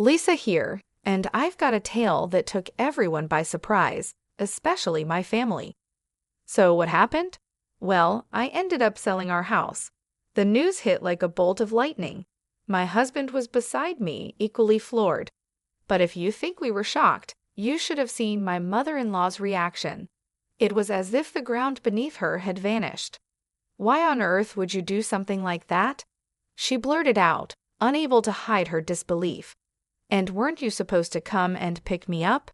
Lisa here, and I've got a tale that took everyone by surprise, especially my family. So what happened? Well, I ended up selling our house. The news hit like a bolt of lightning. My husband was beside me, equally floored. But if you think we were shocked, you should have seen my mother-in-law's reaction. It was as if the ground beneath her had vanished. "Why on earth would you do something like that?" she blurted out, unable to hide her disbelief. "And weren't you supposed to come and pick me up?"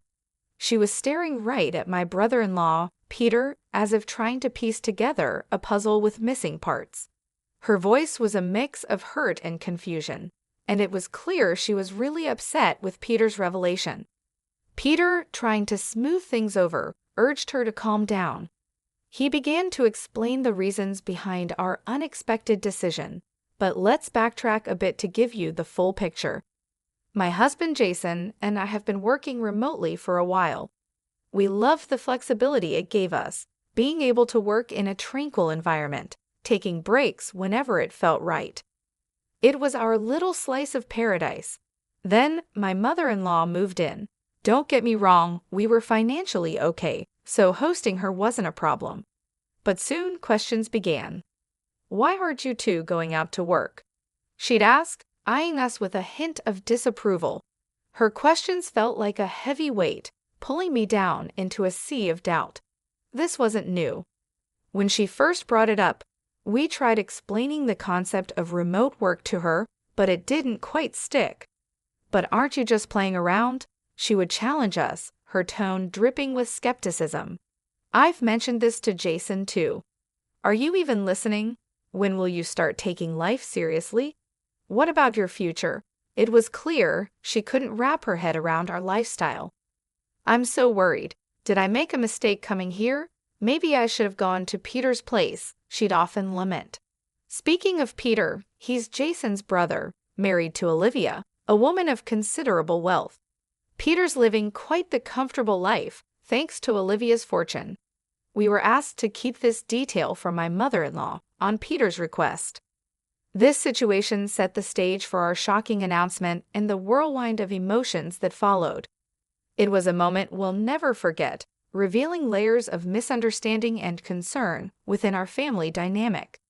She was staring right at my brother-in-law, Peter, as if trying to piece together a puzzle with missing parts. Her voice was a mix of hurt and confusion, and it was clear she was really upset with Peter's revelation. Peter, trying to smooth things over, urged her to calm down. He began to explain the reasons behind our unexpected decision, but let's backtrack a bit to give you the full picture. My husband Jason and I have been working remotely for a while. We loved the flexibility it gave us, being able to work in a tranquil environment, taking breaks whenever it felt right. It was our little slice of paradise. Then my mother-in-law moved in. Don't get me wrong, we were financially okay, so hosting her wasn't a problem. But soon questions began. "Why aren't you two going out to work?" she'd ask, eyeing us with a hint of disapproval. Her questions felt like a heavy weight, pulling me down into a sea of doubt. This wasn't new. When she first brought it up, we tried explaining the concept of remote work to her, but it didn't quite stick. "But aren't you just playing around?" she would challenge us, her tone dripping with skepticism. "I've mentioned this to Jason too. Are you even listening? When will you start taking life seriously? What about your future?" It was clear she couldn't wrap her head around our lifestyle. "I'm so worried. Did I make a mistake coming here? Maybe I should have gone to Peter's place," she'd often lament. Speaking of Peter, he's Jason's brother, married to Olivia, a woman of considerable wealth. Peter's living quite the comfortable life, thanks to Olivia's fortune. We were asked to keep this detail from my mother-in-law, on Peter's request. This situation set the stage for our shocking announcement and the whirlwind of emotions that followed. It was a moment we'll never forget, revealing layers of misunderstanding and concern within our family dynamic.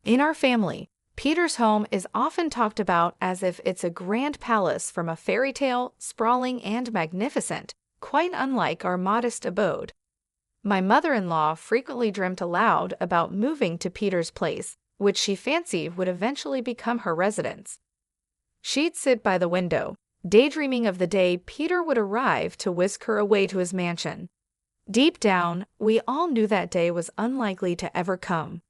In our family, Peter's home is often talked about as if it's a grand palace from a fairy tale, sprawling and magnificent, quite unlike our modest abode. My mother-in-law frequently dreamt aloud about moving to Peter's place, which she fancied would eventually become her residence. She'd sit by the window, daydreaming of the day Peter would arrive to whisk her away to his mansion. Deep down, we all knew that day was unlikely to ever come.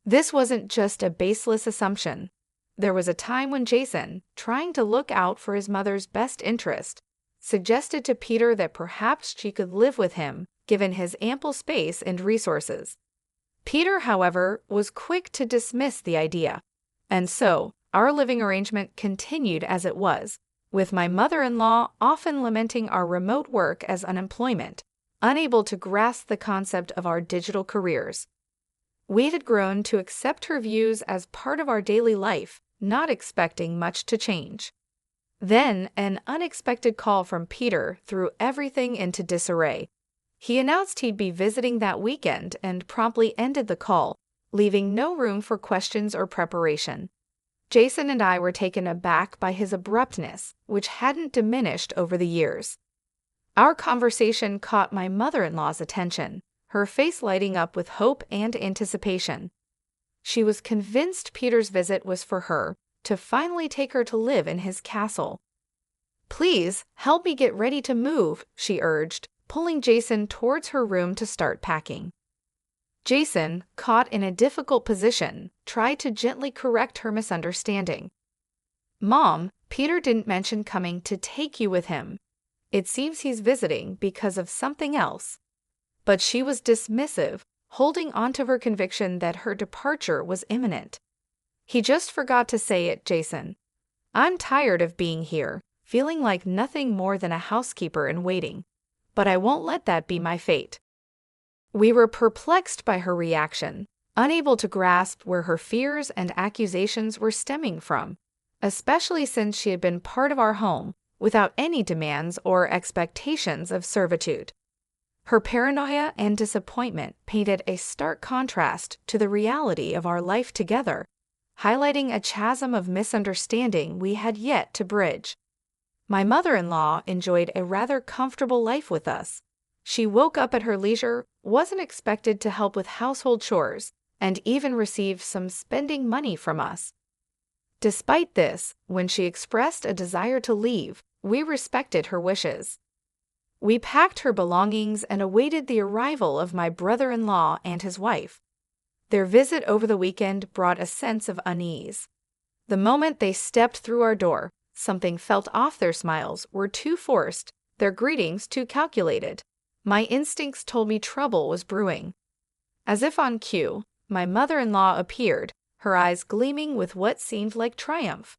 This wasn't just a baseless assumption. There was a time when Jason, trying to look out for his mother's best interest, suggested to Peter that perhaps she could live with him, given his ample space and resources. Peter, however, was quick to dismiss the idea, and so our living arrangement continued as it was, with my mother-in-law often lamenting our remote work as unemployment, unable to grasp the concept of our digital careers. We had grown to accept her views as part of our daily life, not expecting much to change. Then an unexpected call from Peter threw everything into disarray. He announced he'd be visiting that weekend and promptly ended the call, leaving no room for questions or preparation. Jason and I were taken aback by his abruptness, which hadn't diminished over the years. Our conversation caught my mother-in-law's attention, her face lighting up with hope and anticipation. She was convinced Peter's visit was for her, to finally take her to live in his castle. "Please, help me get ready to move," she urged, pulling Jason towards her room to start packing. Jason, caught in a difficult position, tried to gently correct her misunderstanding. "Mom, Peter didn't mention coming to take you with him. It seems he's visiting because of something else." But she was dismissive, holding onto her conviction that her departure was imminent. "He just forgot to say it, Jason. I'm tired of being here, feeling like nothing more than a housekeeper in waiting. But I won't let that be my fate." We were perplexed by her reaction, unable to grasp where her fears and accusations were stemming from. especially since she had been part of our home without any demands or expectations of servitude. Her paranoia and disappointment painted a stark contrast to the reality of our life together, highlighting a chasm of misunderstanding we had yet to bridge. My mother-in-law enjoyed a rather comfortable life with us. She woke up at her leisure, wasn't expected to help with household chores, and even received some spending money from us. Despite this, when she expressed a desire to leave, we respected her wishes. We packed her belongings and awaited the arrival of my brother-in-law and his wife. Their visit over the weekend brought a sense of unease. The moment they stepped through our door, something felt off. Their smiles were too forced, their greetings too calculated. My instincts told me trouble was brewing. As if on cue, my mother-in-law appeared, her eyes gleaming with what seemed like triumph.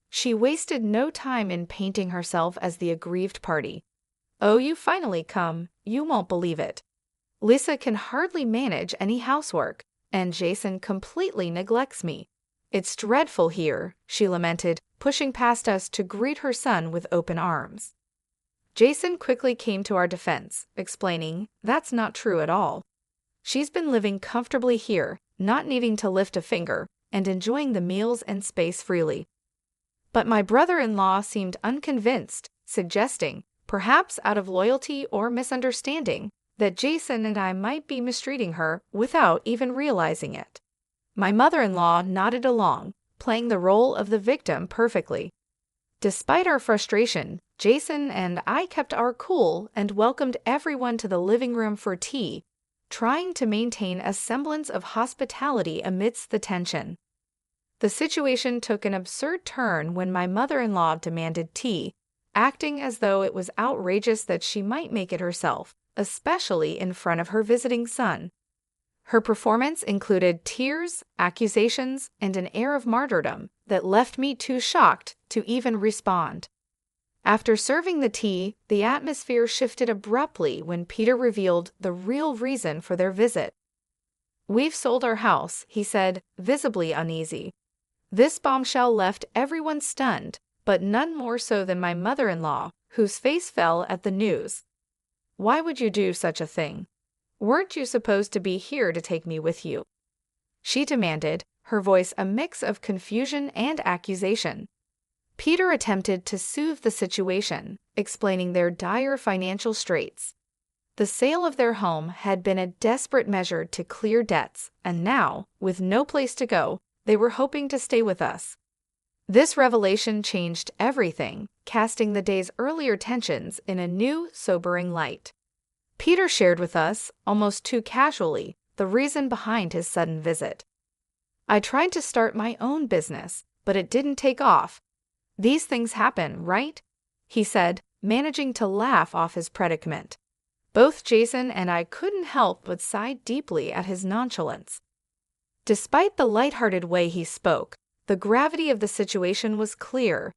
She wasted no time in painting herself as the aggrieved party. "Oh, you finally come, you won't believe it. Lisa can hardly manage any housework, and Jason completely neglects me. It's dreadful here," she lamented, pushing past us to greet her son with open arms. Jason quickly came to our defense, explaining, "That's not true at all. She's been living comfortably here, not needing to lift a finger, and enjoying the meals and space freely." But my brother-in-law seemed unconvinced, suggesting, perhaps out of loyalty or misunderstanding, that Jason and I might be mistreating her without even realizing it. My mother-in-law nodded along, playing the role of the victim perfectly. Despite our frustration, Jason and I kept our cool and welcomed everyone to the living room for tea, trying to maintain a semblance of hospitality amidst the tension. The situation took an absurd turn when my mother-in-law demanded tea, acting as though it was outrageous that she might make it herself, especially in front of her visiting son. Her performance included tears, accusations, and an air of martyrdom that left me too shocked to even respond. After serving the tea, the atmosphere shifted abruptly when Peter revealed the real reason for their visit. "We've sold our house," he said, visibly uneasy. This bombshell left everyone stunned, but none more so than my mother-in-law, whose face fell at the news. "Why would you do such a thing? Weren't you supposed to be here to take me with you?" she demanded, her voice a mix of confusion and accusation. Peter attempted to soothe the situation, explaining their dire financial straits. The sale of their home had been a desperate measure to clear debts, and now, with no place to go, they were hoping to stay with us. This revelation changed everything, casting the day's earlier tensions in a new, sobering light. Peter shared with us, almost too casually, the reason behind his sudden visit. "I tried to start my own business, but it didn't take off. These things happen, right?" he said, managing to laugh off his predicament. Both Jason and I couldn't help but sigh deeply at his nonchalance. Despite the lighthearted way he spoke, the gravity of the situation was clear.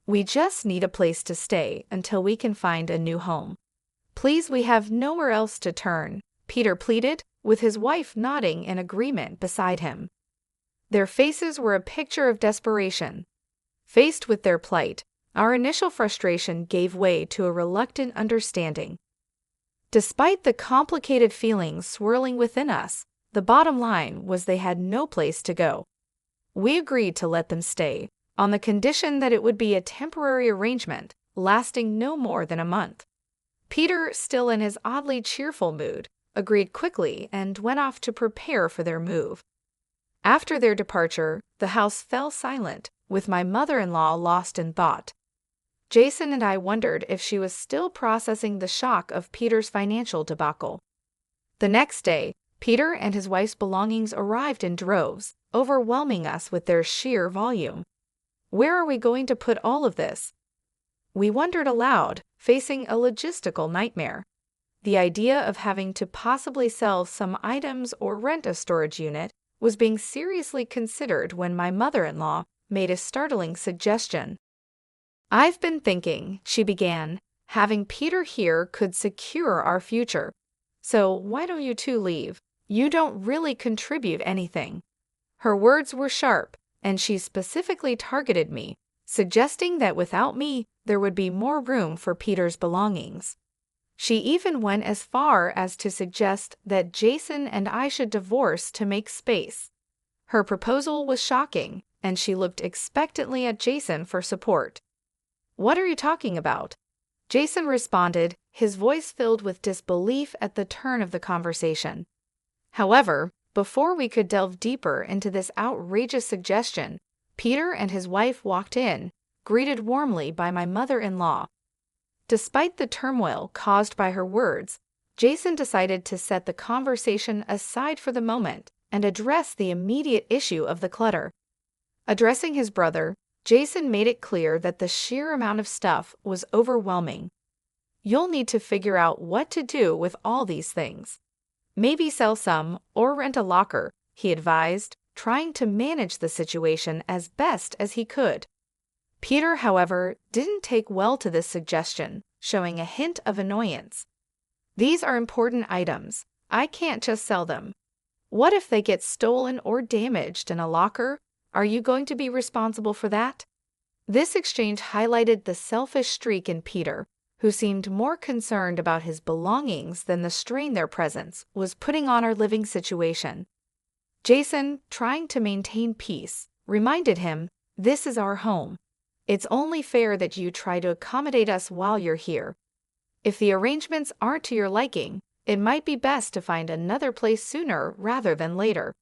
"We just need a place to stay until we can find a new home. Please, we have nowhere else to turn," Peter pleaded, with his wife nodding in agreement beside him. Their faces were a picture of desperation. Faced with their plight, our initial frustration gave way to a reluctant understanding. Despite the complicated feelings swirling within us, the bottom line was they had no place to go. We agreed to let them stay, on the condition that it would be a temporary arrangement, lasting no more than a month. Peter, still in his oddly cheerful mood, agreed quickly and went off to prepare for their move. After their departure, the house fell silent, with my mother-in-law lost in thought. Jason and I wondered if she was still processing the shock of Peter's financial debacle. The next day, Peter and his wife's belongings arrived in droves, overwhelming us with their sheer volume. Where are we going to put all of this? We wondered aloud, facing a logistical nightmare. The idea of having to possibly sell some items or rent a storage unit was being seriously considered when my mother-in-law made a startling suggestion. "I've been thinking," she began, "having Peter here could secure our future. So why don't you two leave? You don't really contribute anything." Her words were sharp, and she specifically targeted me, suggesting that without me, there would be more room for Peter's belongings. She even went as far as to suggest that Jason and I should divorce to make space. Her proposal was shocking, and she looked expectantly at Jason for support. "What are you talking about?" Jason responded, his voice filled with disbelief at the turn of the conversation. However, before we could delve deeper into this outrageous suggestion, Peter and his wife walked in, greeted warmly by my mother-in-law. Despite the turmoil caused by her words, Jason decided to set the conversation aside for the moment and address the immediate issue of the clutter. Addressing his brother, Jason made it clear that the sheer amount of stuff was overwhelming. "You'll need to figure out what to do with all these things. Maybe sell some or rent a locker," he advised, trying to manage the situation as best as he could. Peter, however, didn't take well to this suggestion, showing a hint of annoyance. "These are important items. I can't just sell them. What if they get stolen or damaged in a locker? Are you going to be responsible for that?" This exchange highlighted the selfish streak in Peter, who seemed more concerned about his belongings than the strain their presence was putting on our living situation. Jason, trying to maintain peace, reminded him, "This is our home. It's only fair that you try to accommodate us while you're here. If the arrangements aren't to your liking, it might be best to find another place sooner rather than later."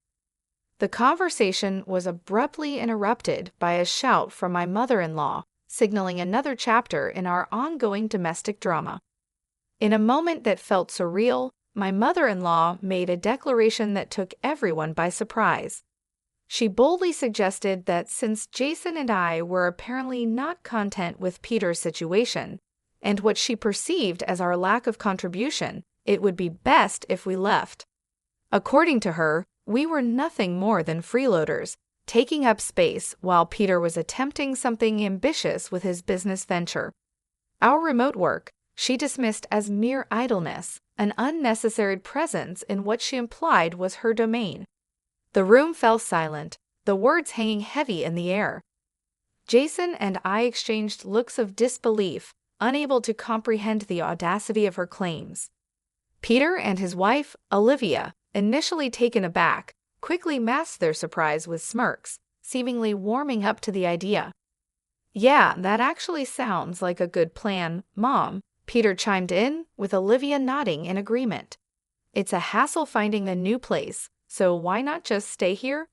The conversation was abruptly interrupted by a shout from my mother-in-law, signaling another chapter in our ongoing domestic drama. In a moment that felt surreal, my mother-in-law made a declaration that took everyone by surprise. She boldly suggested that since Jason and I were apparently not content with Peter's situation, and what she perceived as our lack of contribution, it would be best if we left. According to her, we were nothing more than freeloaders, taking up space while Peter was attempting something ambitious with his business venture. Our remote work, she dismissed as mere idleness, an unnecessary presence in what she implied was her domain. The room fell silent, the words hanging heavy in the air. Jason and I exchanged looks of disbelief, unable to comprehend the audacity of her claims. Peter and his wife, Olivia, initially taken aback, quickly masked their surprise with smirks, seemingly warming up to the idea. "Yeah, that actually sounds like a good plan, Mom," Peter chimed in, with Olivia nodding in agreement. "It's a hassle finding a new place, so why not just stay here?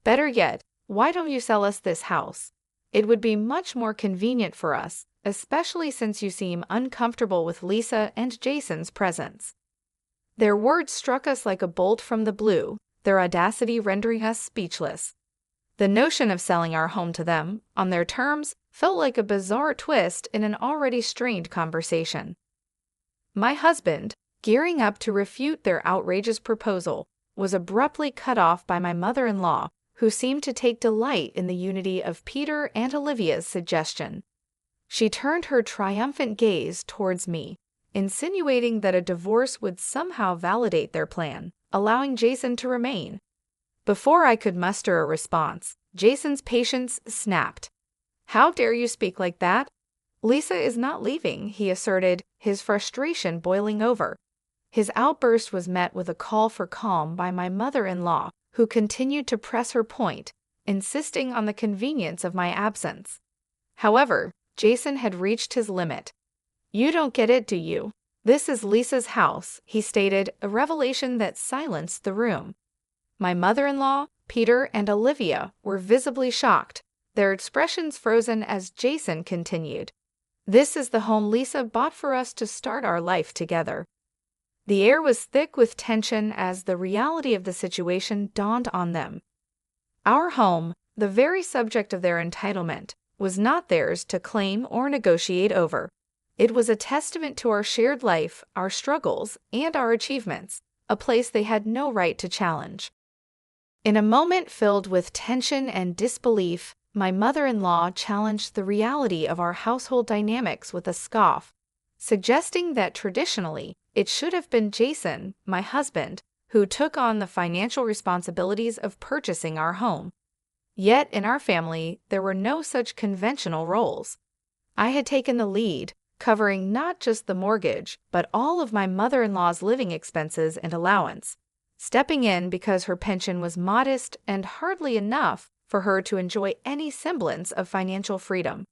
Better yet, why don't you sell us this house? It would be much more convenient for us, especially since you seem uncomfortable with Lisa and Jason's presence." Their words struck us like a bolt from the blue, their audacity rendering us speechless. The notion of selling our home to them, on their terms, felt like a bizarre twist in an already strained conversation. My husband, gearing up to refute their outrageous proposal, was abruptly cut off by my mother-in-law, who seemed to take delight in the unity of Peter and Olivia's suggestion. She turned her triumphant gaze towards me, insinuating that a divorce would somehow validate their plan, allowing Jason to remain. Before I could muster a response, Jason's patience snapped. "How dare you speak like that? Lisa is not leaving," he asserted, his frustration boiling over. His outburst was met with a call for calm by my mother-in-law, who continued to press her point, insisting on the convenience of my absence. However, Jason had reached his limit. "You don't get it, do you? This is Lisa's house," he stated, a revelation that silenced the room. My mother-in-law, Peter, and Olivia were visibly shocked, their expressions frozen as Jason continued. "This is the home Lisa bought for us to start our life together." The air was thick with tension as the reality of the situation dawned on them. Our home, the very subject of their entitlement, was not theirs to claim or negotiate over. It was a testament to our shared life, our struggles, and our achievements, a place they had no right to challenge. In a moment filled with tension and disbelief, my mother-in-law challenged the reality of our household dynamics with a scoff, suggesting that traditionally it should have been Jason, my husband, who took on the financial responsibilities of purchasing our home. Yet in our family, there were no such conventional roles. I had taken the lead, covering not just the mortgage, but all of my mother-in-law's living expenses and allowance, stepping in because her pension was modest and hardly enough for her to enjoy any semblance of financial freedom.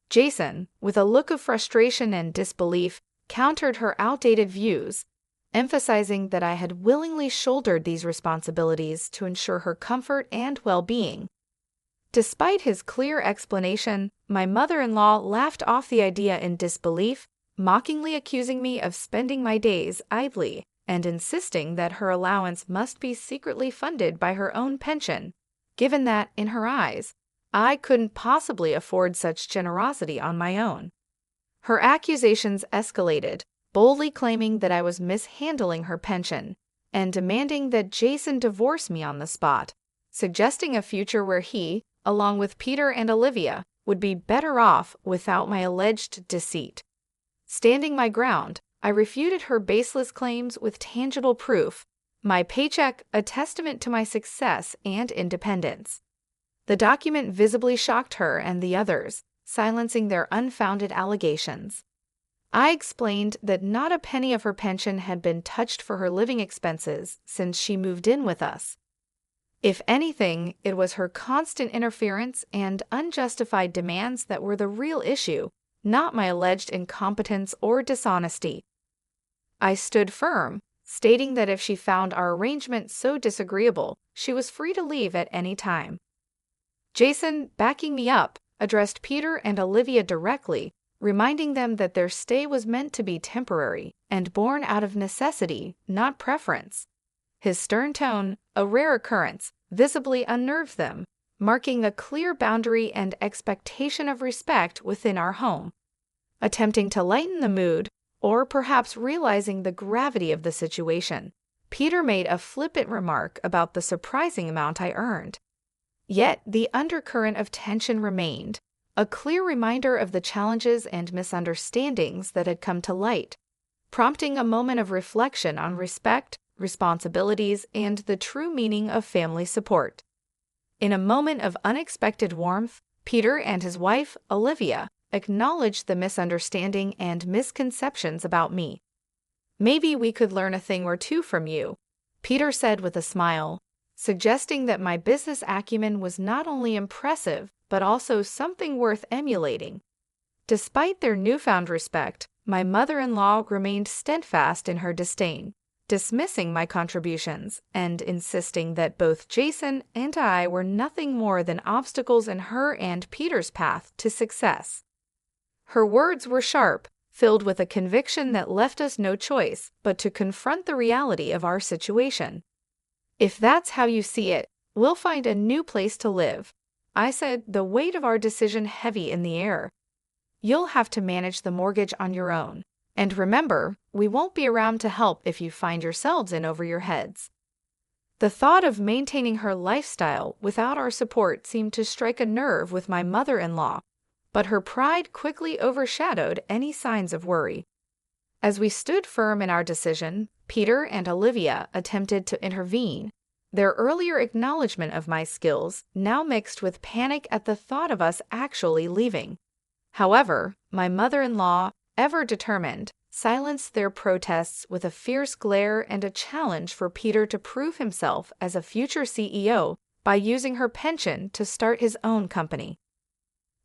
Jason, with a look of frustration and disbelief, countered her outdated views, emphasizing that I had willingly shouldered these responsibilities to ensure her comfort and well-being. Despite his clear explanation, my mother-in-law laughed off the idea in disbelief, mockingly accusing me of spending my days idly and insisting that her allowance must be secretly funded by her own pension, given that, in her eyes, I couldn't possibly afford such generosity on my own. Her accusations escalated, boldly claiming that I was mishandling her pension and demanding that Jason divorce me on the spot, suggesting a future where he, along with Peter and Olivia, would be better off without my alleged deceit. Standing my ground, I refuted her baseless claims with tangible proof, my paycheck a testament to my success and independence. The document visibly shocked her and the others, silencing their unfounded allegations. I explained that not a penny of her pension had been touched for her living expenses since she moved in with us. If anything, it was her constant interference and unjustified demands that were the real issue, not my alleged incompetence or dishonesty. I stood firm, stating that if she found our arrangement so disagreeable, she was free to leave at any time. Jason, backing me up, addressed Peter and Olivia directly, reminding them that their stay was meant to be temporary and born out of necessity, not preference. His stern tone, a rare occurrence, visibly unnerved them, marking a clear boundary and expectation of respect within our home. Attempting to lighten the mood, or perhaps realizing the gravity of the situation, Peter made a flippant remark about the surprising amount I earned. Yet the undercurrent of tension remained, a clear reminder of the challenges and misunderstandings that had come to light, prompting a moment of reflection on respect, responsibilities, and the true meaning of family support. In a moment of unexpected warmth, Peter and his wife, Olivia, acknowledged the misunderstanding and misconceptions about me. "Maybe we could learn a thing or two from you," Peter said with a smile, suggesting that my business acumen was not only impressive, but also something worth emulating. Despite their newfound respect, my mother-in-law remained steadfast in her disdain, dismissing my contributions and insisting that both Jason and I were nothing more than obstacles in her and Peter's path to success. Her words were sharp, filled with a conviction that left us no choice but to confront the reality of our situation. "If that's how you see it, we'll find a new place to live," I said, the weight of our decision heavy in the air. "You'll have to manage the mortgage on your own. And remember, we won't be around to help if you find yourselves in over your heads." The thought of maintaining her lifestyle without our support seemed to strike a nerve with my mother-in-law, but her pride quickly overshadowed any signs of worry. As we stood firm in our decision, Peter and Olivia attempted to intervene, their earlier acknowledgement of my skills now mixed with panic at the thought of us actually leaving. However, my mother-in-law, ever determined, silenced their protests with a fierce glare and a challenge for Peter to prove himself as a future CEO by using her pension to start his own company.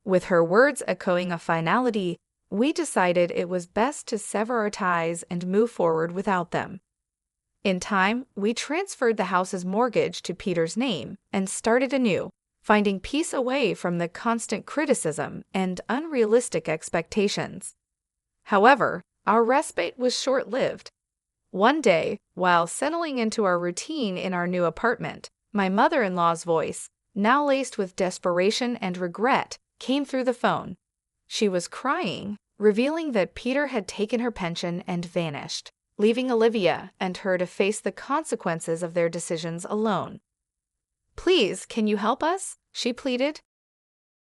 With her words echoing a finality, we decided it was best to sever our ties and move forward without them. In time, we transferred the house's mortgage to Peter's name and started anew, finding peace away from the constant criticism and unrealistic expectations. However, our respite was short-lived. One day, while settling into our routine in our new apartment, my mother-in-law's voice, now laced with desperation and regret, came through the phone. She was crying, revealing that Peter had taken her pension and vanished, leaving Olivia and her to face the consequences of their decisions alone. "Please, can you help us?" she pleaded.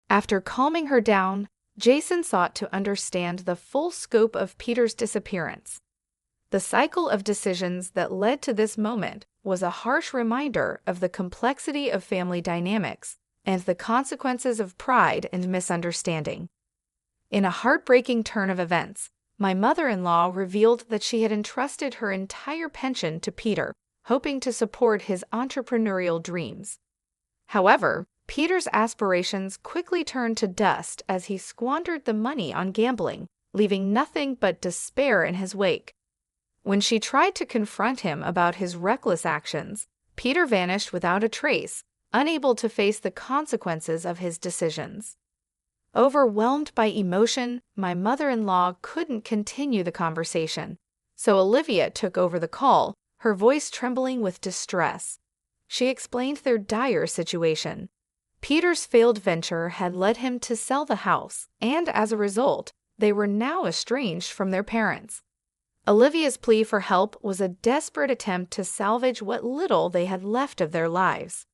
After calming her down, Jason sought to understand the full scope of Peter's disappearance. The cycle of decisions that led to this moment was a harsh reminder of the complexity of family dynamics and the consequences of pride and misunderstanding. In a heartbreaking turn of events, my mother-in-law revealed that she had entrusted her entire pension to Peter, hoping to support his entrepreneurial dreams. However, Peter's aspirations quickly turned to dust as he squandered the money on gambling, leaving nothing but despair in his wake. When she tried to confront him about his reckless actions, Peter vanished without a trace, unable to face the consequences of his decisions. Overwhelmed by emotion, my mother-in-law couldn't continue the conversation, so Olivia took over the call, her voice trembling with distress. She explained their dire situation. Peter's failed venture had led him to sell the house, and as a result, they were now estranged from their parents. Olivia's plea for help was a desperate attempt to salvage what little they had left of their lives.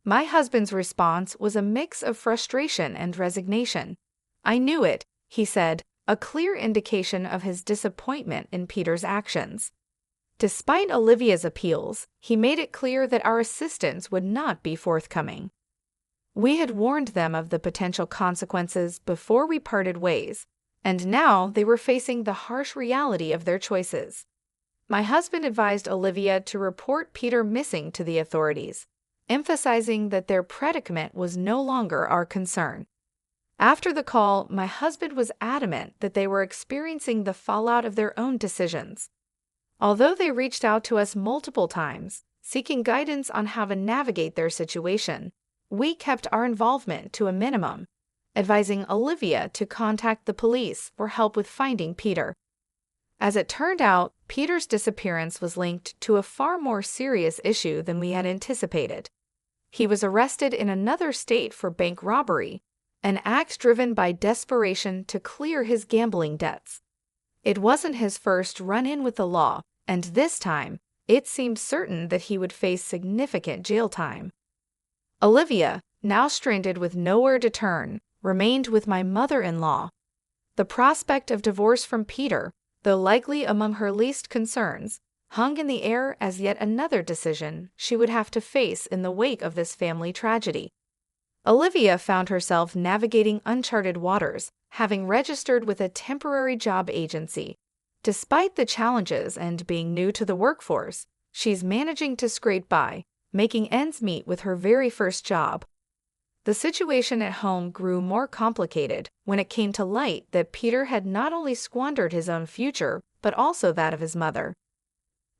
My husband's response was a mix of frustration and resignation. "I knew it," he said, a clear indication of his disappointment in Peter's actions. Despite Olivia's appeals, he made it clear that our assistance would not be forthcoming. We had warned them of the potential consequences before we parted ways, and now they were facing the harsh reality of their choices. My husband advised Olivia to report Peter missing to the authorities, emphasizing that their predicament was no longer our concern. After the call, my husband was adamant that they were experiencing the fallout of their own decisions. Although they reached out to us multiple times, seeking guidance on how to navigate their situation, we kept our involvement to a minimum, advising Olivia to contact the police for help with finding Peter. As it turned out, Peter's disappearance was linked to a far more serious issue than we had anticipated. He was arrested in another state for bank robbery, an act driven by desperation to clear his gambling debts. It wasn't his first run-in with the law, and this time, it seemed certain that he would face significant jail time. Olivia, now stranded with nowhere to turn, remained with my mother-in-law. The prospect of divorce from Peter, though likely among her least concerns, hung in the air as yet another decision she would have to face in the wake of this family tragedy. Olivia found herself navigating uncharted waters, having registered with a temporary job agency. Despite the challenges and being new to the workforce, she's managing to scrape by, making ends meet with her very first job. The situation at home grew more complicated when it came to light that Peter had not only squandered his own future, but also that of his mother.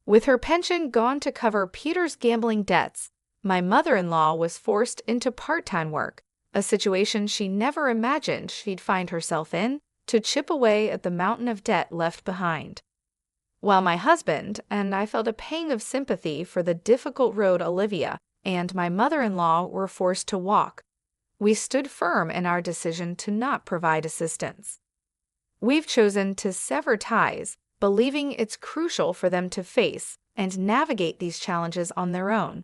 With her pension gone to cover Peter's gambling debts, my mother-in-law was forced into part-time work, a situation she never imagined she'd find herself in, to chip away at the mountain of debt left behind. While my husband and I felt a pang of sympathy for the difficult road Olivia and my mother-in-law were forced to walk, we stood firm in our decision to not provide assistance. We've chosen to sever ties, believing it's crucial for them to face and navigate these challenges on their own.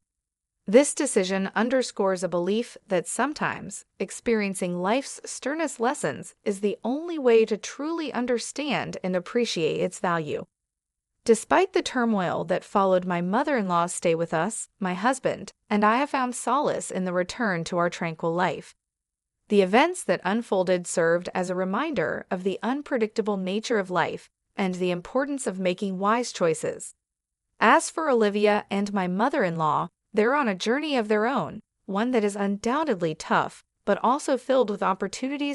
This decision underscores a belief that sometimes experiencing life's sternest lessons is the only way to truly understand and appreciate its value. Despite the turmoil that followed my mother-in-law's stay with us, my husband and I have found solace in the return to our tranquil life. The events that unfolded served as a reminder of the unpredictable nature of life and the importance of making wise choices. As for Olivia and my mother-in-law, they're on a journey of their own, one that is undoubtedly tough, but also filled with opportunities